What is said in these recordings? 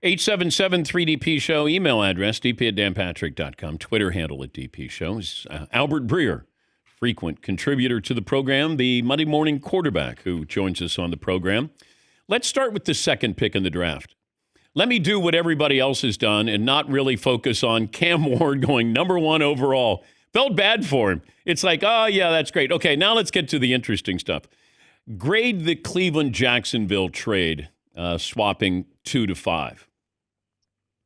877-3DP Show, email address, dp@danpatrick.com, Twitter handle at DP Shows. Albert Breer, frequent contributor to the program, the Monday morning quarterback who joins us on the program. Let's start with the second pick in the draft. Let me do what everybody else has done and not really focus on Cam Ward going number 1 overall. Felt bad for him. It's like, oh, yeah, that's great. Okay, now let's get to the interesting stuff. Grade the Cleveland-Jacksonville trade, swapping 2 to 5.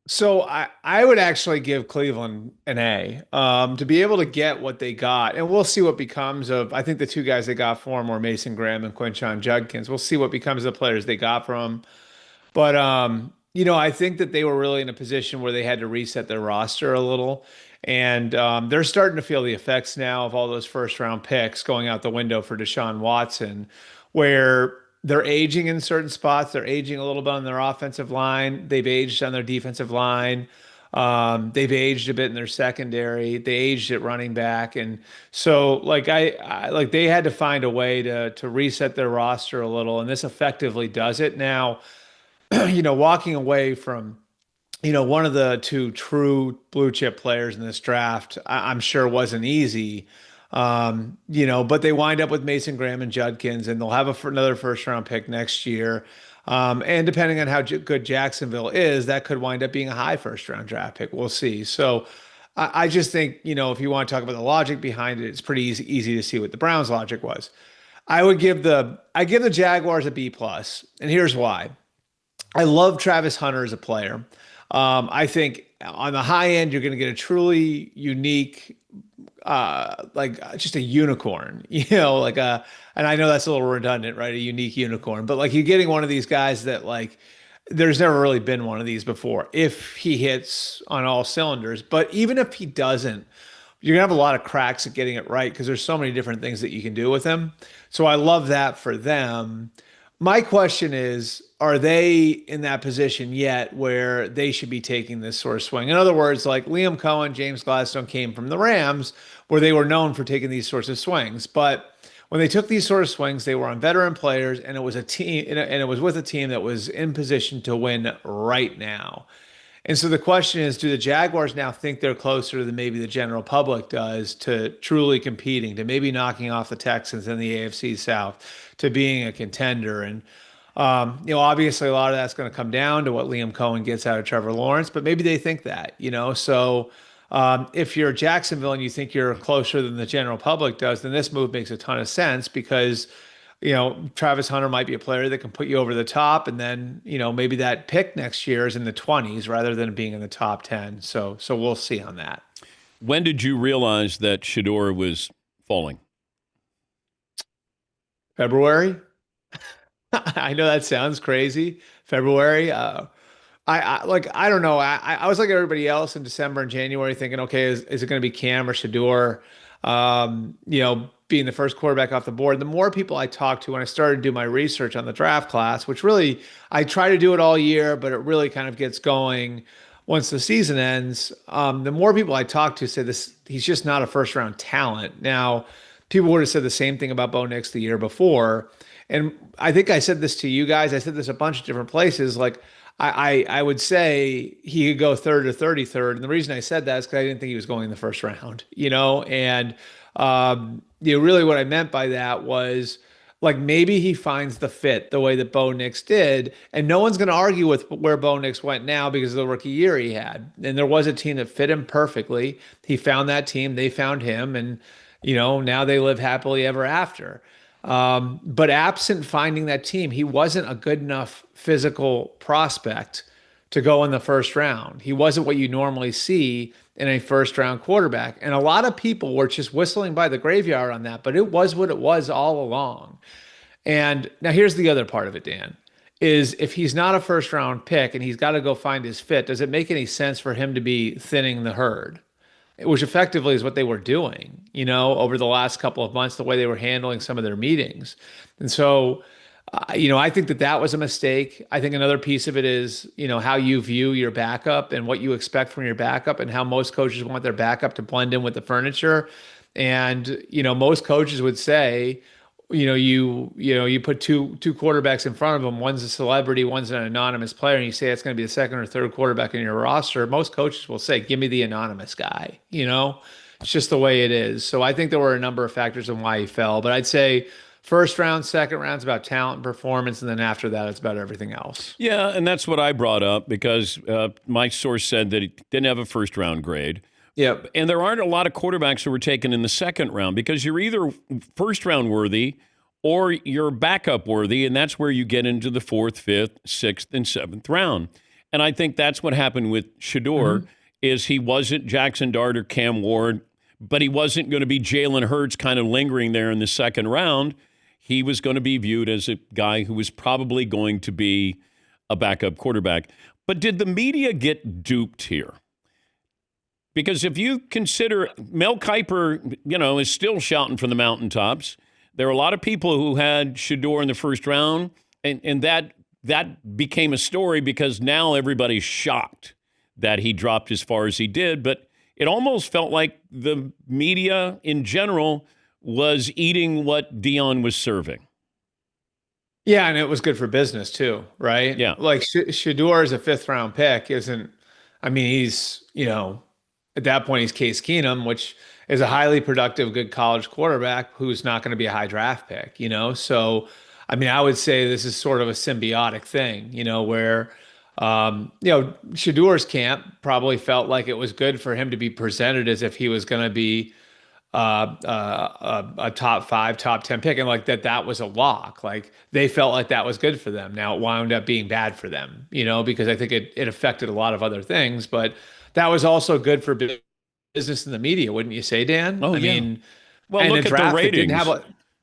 So I would actually give Cleveland an A to be able to get what they got. And we'll see what becomes of, I think the two guys they got for him were Mason Graham and Quinshon Judkins. We'll see what becomes of the players they got from him. But, I think that they were really in a position where they had to reset their roster a little. And they're starting to feel the effects now of all those first round picks going out the window for Deshaun Watson, where they're aging in certain spots. They're aging a little bit on their offensive line. They've aged on their defensive line. They've aged a bit in their secondary. They aged at running back. And so like like they had to find a way to reset their roster a little. And this effectively does it. Now, walking away from one of the two true blue chip players in this draft, I'm sure wasn't easy. But they wind up with Mason Graham and Judkins, and they'll have another first round pick next year. And depending on how good Jacksonville is, that could wind up being a high first round draft pick. We'll see. So I just think, if you want to talk about the logic behind it, it's pretty easy to see what the Browns' logic was. I give the Jaguars a B plus, and here's why. I love Travis Hunter as a player. I think on the high end, you're going to get a truly unique, just a unicorn, and I know that's a little redundant, right? A unique unicorn, but like you're getting one of these guys that there's never really been one of these before if he hits on all cylinders. But even if he doesn't, you're gonna have a lot of cracks at getting it right because there's so many different things that you can do with him. So I love that for them. My question is, are they in that position yet where they should be taking this sort of swing? In other words, like Liam Cohen, James Gladstone came from the Rams, where they were known for taking these sorts of swings. But when they took these sort of swings, they were on veteran players, and it was a team, and it was with a team that was in position to win right now. And so the question is, do the Jaguars now think they're closer than maybe the general public does to truly competing, to maybe knocking off the Texans in the AFC South, to being a contender? And, obviously a lot of that's going to come down to what Liam Cohen gets out of Trevor Lawrence, but maybe they think that, So if you're Jacksonville and you think you're closer than the general public does, then this move makes a ton of sense because Travis Hunter might be a player that can put you over the top. And then, maybe that pick next year is in the 20s rather than being in the top 10. So we'll see on that. When did you realize that Shedeur was falling? February. I know that sounds crazy. February. I don't know. I was like everybody else in December and January thinking, okay, is it going to be Cam or Shedeur? Being the first quarterback off the board. The more people I talked to when I started to do my research on the draft class, which really, I try to do it all year, but it really kind of gets going once the season ends. The more people I talked to said he's just not a first round talent. Now, people would have said the same thing about Bo Nix the year before. And I think I said this to you guys. I said this a bunch of different places. Like I would say he could go third or 33rd. And the reason I said that is because I didn't think he was going in the first round, and really what I meant by that was like maybe he finds the fit the way that Bo Nix did, and no one's going to argue with where Bo Nix went now because of the rookie year he had. And there was a team that fit him perfectly. He found that team, they found him, and now they live happily ever after. But absent finding that team, he wasn't a good enough physical prospect to go in the first round. He wasn't what you normally see in a first round quarterback. And a lot of people were just whistling by the graveyard on that, but it was what it was all along. And now here's the other part of it, Dan, is if he's not a first round pick and he's got to go find his fit, does it make any sense for him to be thinning the herd? Which effectively is what they were doing, over the last couple of months, the way they were handling some of their meetings. And so, I think that was a mistake. I think another piece of it is, how you view your backup and what you expect from your backup and how most coaches want their backup to blend in with the furniture. And, most coaches would say, you put two quarterbacks in front of them. One's a celebrity, one's an anonymous player, and you say it's going to be the second or third quarterback in your roster. Most coaches will say, "Give me the anonymous guy." It's just the way it is. So I think there were a number of factors in why he fell, but I'd say first round, second round's about talent and performance, and then after that, it's about everything else. Yeah, and that's what I brought up because my source said that he didn't have a first round grade. Yep. And there aren't a lot of quarterbacks who were taken in the second round because you're either first round worthy or you're backup worthy, and that's where you get into the fourth, fifth, sixth, and seventh round. And I think that's what happened with Shador is he wasn't Jackson Dart or Cam Ward, but he wasn't going to be Jalen Hurts kind of lingering there in the second round. He was going to be viewed as a guy who was probably going to be a backup quarterback. But did the media get duped here? Because if you consider Mel Kiper, is still shouting from the mountaintops. There are a lot of people who had Shador in the first round, and that became a story because now everybody's shocked that he dropped as far as he did. But it almost felt like the media in general was eating what Dion was serving. Yeah, and it was good for business too, right? Yeah. Like Shador is a fifth round pick, isn't? I mean, he's at that point he's Case Keenum, which is a highly productive, good college quarterback who's not going to be a high draft pick. So I mean, I would say this is sort of a symbiotic thing, where Shador's camp probably felt like it was good for him to be presented as if he was going to be a top 5, top 10 pick, and like that was a lock. Like they felt like that was good for them. Now it wound up being bad for them, because I think it affected a lot of other things, but that was also good for business in the media, wouldn't you say, Dan? Oh, I yeah. mean, Well, and look at the ratings.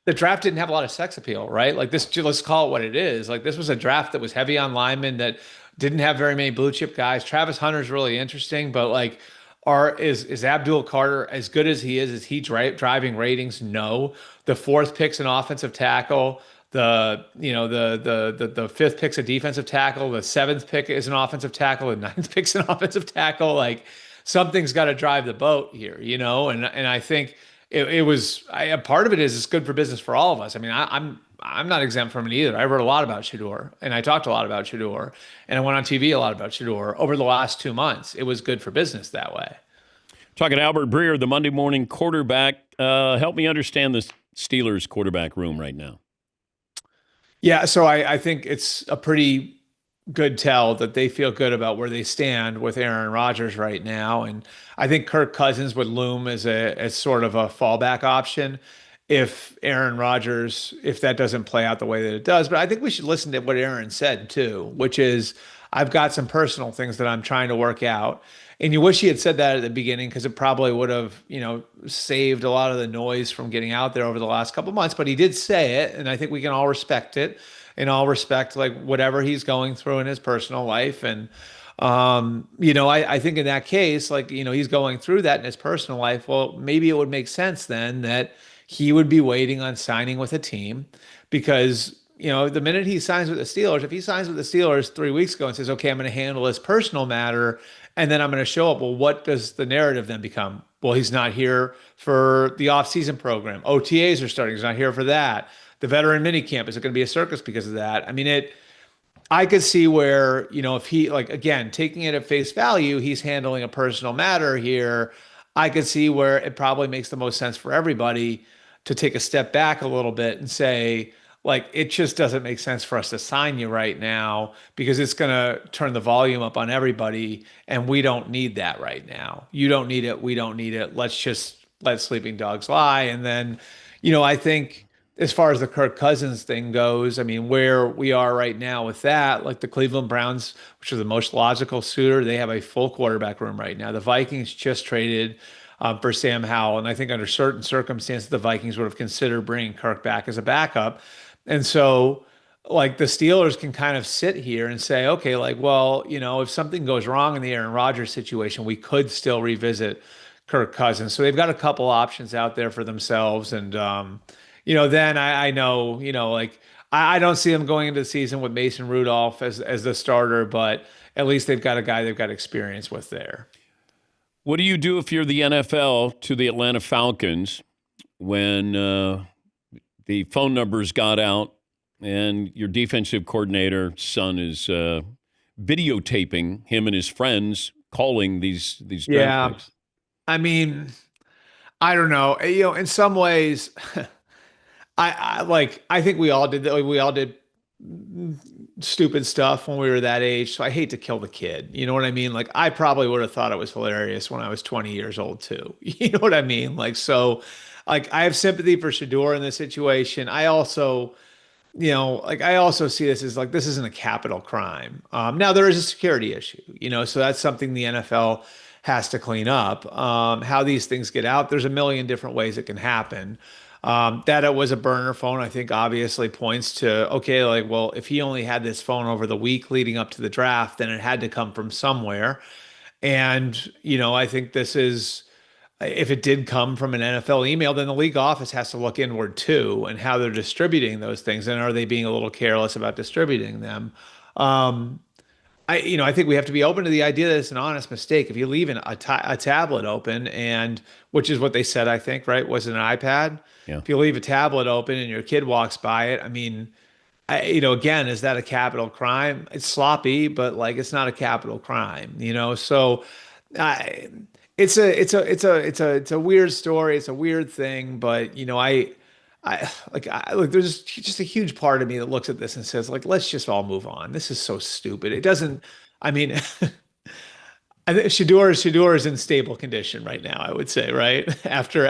the draft didn't have a lot of sex appeal, right? Like this, let's call it what it is. Like this was a draft that was heavy on linemen that didn't have very many blue chip guys. Travis Hunter's really interesting, but like, is Abdul Carter as good as he is? Is he driving ratings? No. The fourth pick's an offensive tackle. The fifth pick's a defensive tackle. The seventh pick is an offensive tackle. The ninth pick's an offensive tackle. Like something's got to drive the boat here, And I think it was a part of it is it's good for business for all of us. I mean, I'm not exempt from it either. I wrote a lot about Shador, and I talked a lot about Shador, and I went on TV a lot about Shador over the last 2 months. It was good for business that way. Talking to Albert Breer, the Monday morning quarterback. Help me understand the Steelers quarterback room right now. Yeah, so I think it's a pretty good tell that they feel good about where they stand with Aaron Rodgers right now. And I think Kirk Cousins would loom as sort of a fallback option if Aaron Rodgers, if that doesn't play out the way that it does. But I think we should listen to what Aaron said too, which is I've got some personal things that I'm trying to work out. And you wish he had said that at the beginning because it probably would have, saved a lot of the noise from getting out there over the last couple of months. But he did say it, and I think we can all respect it and all respect like whatever he's going through in his personal life. And I think in that case, like, he's going through that in his personal life. Well, maybe it would make sense then that he would be waiting on signing with a team because the minute he signs with the Steelers, if he signs with the Steelers 3 weeks ago and says, okay, I'm going to handle this personal matter and then I'm going to show up, well, what does the narrative then become? Well, he's not here for the offseason program. OTAs are starting. He's not here for that. The veteran minicamp, is it going to be a circus because of that? I mean, I could see where, if he, like, again, taking it at face value, he's handling a personal matter here. I could see where it probably makes the most sense for everybody to take a step back a little bit and say, like, it just doesn't make sense for us to sign you right now because it's going to turn the volume up on everybody. And we don't need that right now. You don't need it. We don't need it. Let's just let sleeping dogs lie. And then, I think as far as the Kirk Cousins thing goes, I mean, where we are right now with that, like the Cleveland Browns, which are the most logical suitor, they have a full quarterback room right now. The Vikings just traded for Sam Howell. And I think under certain circumstances, the Vikings would have considered bringing Kirk back as a backup. And so, like, the Steelers can kind of sit here and say, okay, like, well, if something goes wrong in the Aaron Rodgers situation, we could still revisit Kirk Cousins. So they've got a couple options out there for themselves. And, then I know, like, I don't see them going into the season with Mason Rudolph as the starter, but at least they've got a guy they've got experience with there. What do you do if you're the NFL to the Atlanta Falcons when the phone numbers got out, and your defensive coordinator son is videotaping him and his friends calling these draft Yeah. picks. I mean, I don't know. In some ways, I think we all did that. We all did stupid stuff when we were that age. So I hate to kill the kid. You know what I mean? Like I probably would have thought it was hilarious when I was 20 years old too. You know what I mean? Like so, like I have sympathy for Shador in this situation. I also, like I also see this as like this isn't a capital crime. Now there is a security issue, so that's something the NFL has to clean up. How these things get out, there's a million different ways it can happen. That it was a burner phone, I think obviously points to, okay, like, well, if he only had this phone over the week leading up to the draft, then it had to come from somewhere. And, I think this is, if it did come from an NFL email, then the league office has to look inward too and how they're distributing those things. And are they being a little careless about distributing them? Um, I think we have to be open to the idea that it's an honest mistake. If you leave a tablet open, and which is what they said, I think, right? Was it an iPad? Yeah. If you leave a tablet open and your kid walks by it, I mean, again, is that a capital crime? It's sloppy, but like it's not a capital crime, So, I, it's a weird story. It's a weird thing, but there's just a huge part of me that looks at this and says, like, let's just all move on. This is so stupid. It doesn't, I mean, I think Shador is in stable condition right now, I would say, right? After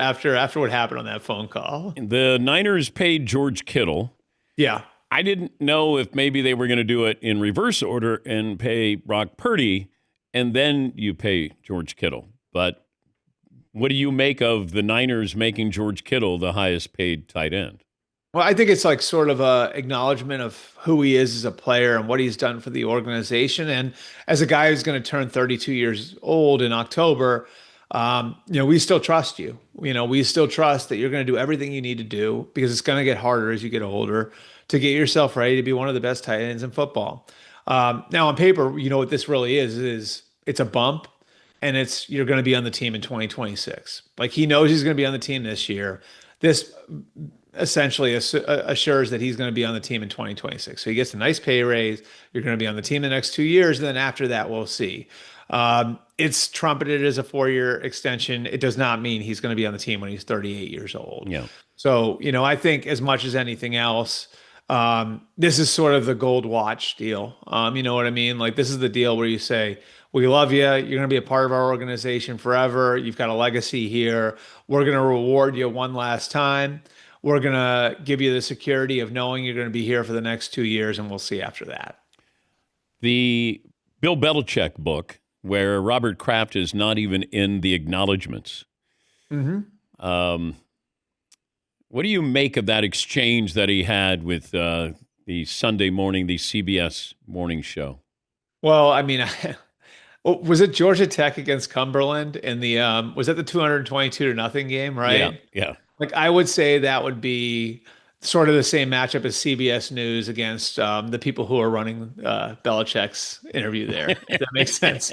what happened on that phone call. The Niners paid George Kittle. Yeah. I didn't know if maybe they were going to do it in reverse order and pay Brock Purdy, and then you pay George Kittle. But what do you make of the Niners making George Kittle the highest paid tight end? Well, I think it's like sort of a acknowledgement of who he is as a player and what he's done for the organization. And as a guy who's going to turn 32 years old in October, we still trust you. We still trust that you're going to do everything you need to do because it's going to get harder as you get older to get yourself ready to be one of the best tight ends in football. Now on paper, what this really is it's a bump. And you're going to be on the team in 2026. Like he knows he's going to be on the team this year. This essentially assures that he's going to be on the team in 2026. So he gets a nice pay raise. You're going to be on the team the next 2 years. And then after that, we'll see. It's trumpeted as a 4-year extension. It does not mean he's going to be on the team when he's 38 years old. Yeah. So, I think as much as anything else, this is sort of the gold watch deal. You know what I mean? Like this is the deal where you say, we love you. You're going to be a part of our organization forever. You've got a legacy here. We're going to reward you one last time. We're going to give you the security of knowing you're going to be here for the next 2 years, and we'll see after that. The Bill Belichick book, where Robert Kraft is not even in the acknowledgments. Mm-hmm. What do you make of that exchange that he had with the Sunday morning, the CBS morning show? Well, I mean, was it Georgia Tech against Cumberland in the was that the 222-0 game, right? Yeah. Like I would say that would be sort of the same matchup as CBS News against the people who are running Belichick's interview there. If that makes sense.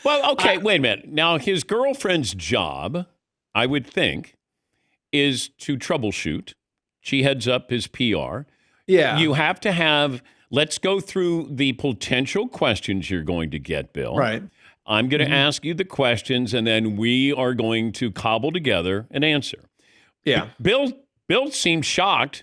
Well, okay, wait a minute. Now, his girlfriend's job, I would think, is to troubleshoot. She heads up his PR. Yeah. You have to have, let's go through the potential questions you're going to get, Bill. Right. I'm going to ask you the questions, and then we are going to cobble together an answer. Yeah. Bill seemed shocked,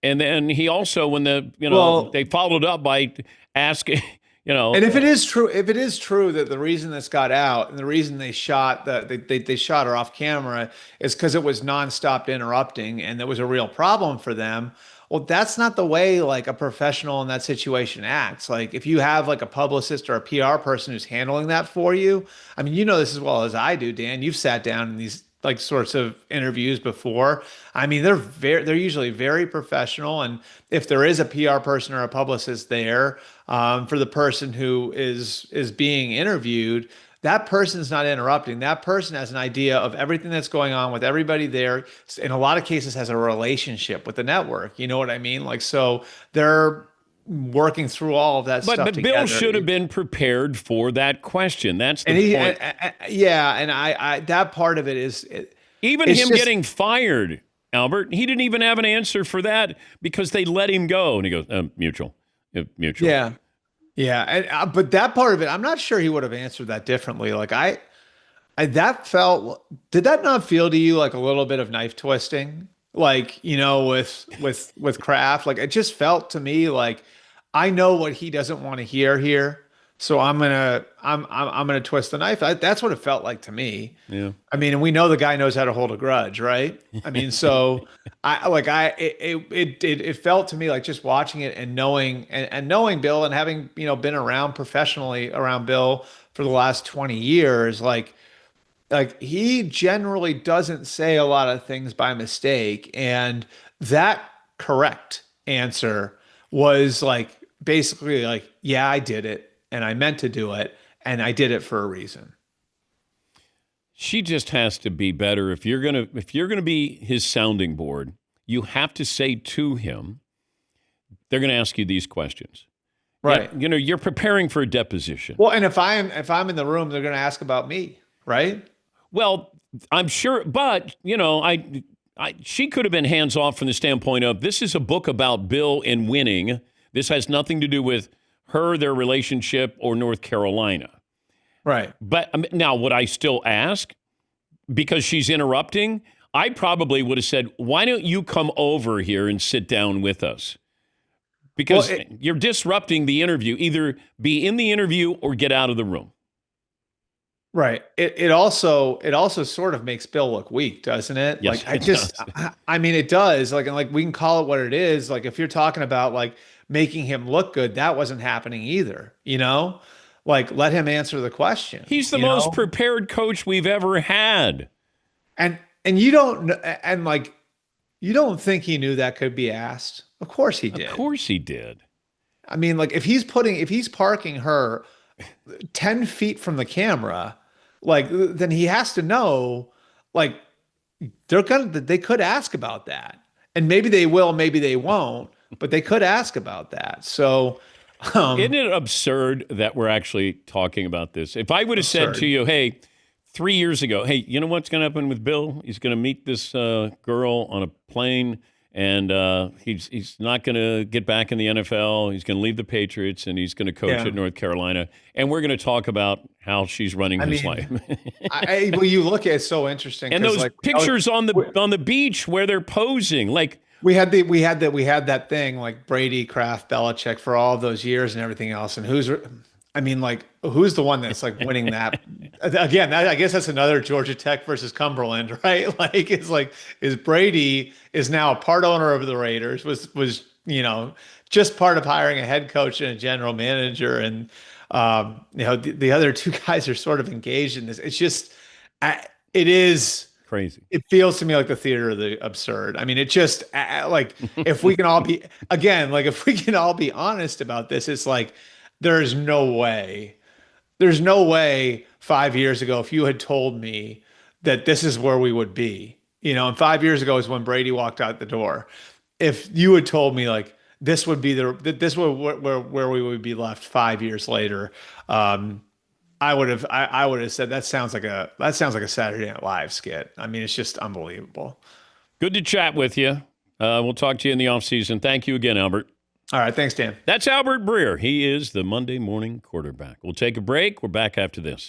and then he also, when they followed up by asking, And if it is true that the reason this got out and the reason they shot they shot her off camera is because it was nonstop interrupting and there was a real problem for them. Well, that's not the way like a professional in that situation acts. Like if you have like a publicist or a PR person who's handling that for you, I mean, this as well as I do, Dan. You've sat down in these like sorts of interviews before. I mean, they're usually very professional, and if there is a PR person or a publicist there for the person who is being interviewed, that person's not interrupting. That person has an idea of everything that's going on with everybody there. In a lot of cases, has a relationship with the network. You know what I mean? Like, so they're working through all of that stuff But together. Bill should have been prepared for that question. That's the point. And I that part of it is. Even It's him just, getting fired, Albert, he didn't even have an answer for that because they let him go. And he goes, mutual. Mutual. yeah. Yeah. But that part of it, I'm not sure he would have answered that differently. Like that felt, did that not feel to you like a little bit of knife twisting? Like, with Kraft, like it just felt to me like I know what he doesn't want to hear here. So I'm gonna twist the knife. That's what it felt like to me. Yeah. I mean, and we know the guy knows how to hold a grudge, right? I mean, so it felt to me like just watching it and knowing Bill and having, been around professionally around Bill for the last 20 years, like he generally doesn't say a lot of things by mistake. And that correct answer was like basically like, yeah, I did it and I meant to do it and I did it for a reason. She just has to be better. If you're gonna be his sounding board, you have to say to him, they're gonna ask you these questions. Right. Yeah, you're preparing for a deposition. Well, and if I'm in the room, they're going to ask about me, right? Well, I'm sure, but she could have been hands off from the standpoint of this is a book about Bill and winning. This has nothing to do with her, their relationship, or North Carolina. Right. But now, would I still ask because she's interrupting? I probably would have said, "Why don't you come over here and sit down with us?" Because you're disrupting the interview. Either be in the interview or get out of the room. Right. It also sort of makes Bill look weak, doesn't it? Yes, Like I it just does. I mean it does. Like we can call it what it is. Like if you're talking about like making him look good, that wasn't happening either. Like let him answer the question, He's the most prepared coach we've ever had. And you don't and like you don't think he knew that could be asked? Of course he Of did. course he did. I mean, like if he's parking her 10 feet from the camera, like then he has to know, like they could ask about that. And maybe they will, maybe they won't, but they could ask about that. So Isn't it absurd that we're actually talking about this? If I would have said to absurd. you, hey, 3 years ago, hey, you know what's going to happen with Bill? He's going to meet this girl on a plane, and he's not going to get back in the NFL. He's going to leave the Patriots, and he's going to coach Yeah. at North Carolina. And we're going to talk about how she's running I his mean, life. well, you look at it's so interesting And because those like pictures on the beach where they're posing, like, we had that thing like Brady, Kraft, Belichick for all of those years and everything else. And who's the one that's like winning that? Again, I guess that's another Georgia Tech versus Cumberland, right? Is Brady is now a part owner of the Raiders, was just part of hiring a head coach and a general manager, and the other two guys are sort of engaged in this. It's just, it is. crazy. It feels to me like the theater of the absurd. I mean, it just like if we can all be again, like if we can all be honest about this, it's like there's no way. There's no way 5 years ago if you had told me that this is where we would be. And 5 years ago is when Brady walked out the door. If you had told me like this would be this would where we would be left 5 years later, I would have said that sounds like a Saturday Night Live skit. I mean, it's just unbelievable. Good to chat with you. We'll talk to you in the offseason. Thank you again, Albert. All right, thanks, Dan. That's Albert Breer. He is the Monday morning quarterback. We'll take a break. We're back after this.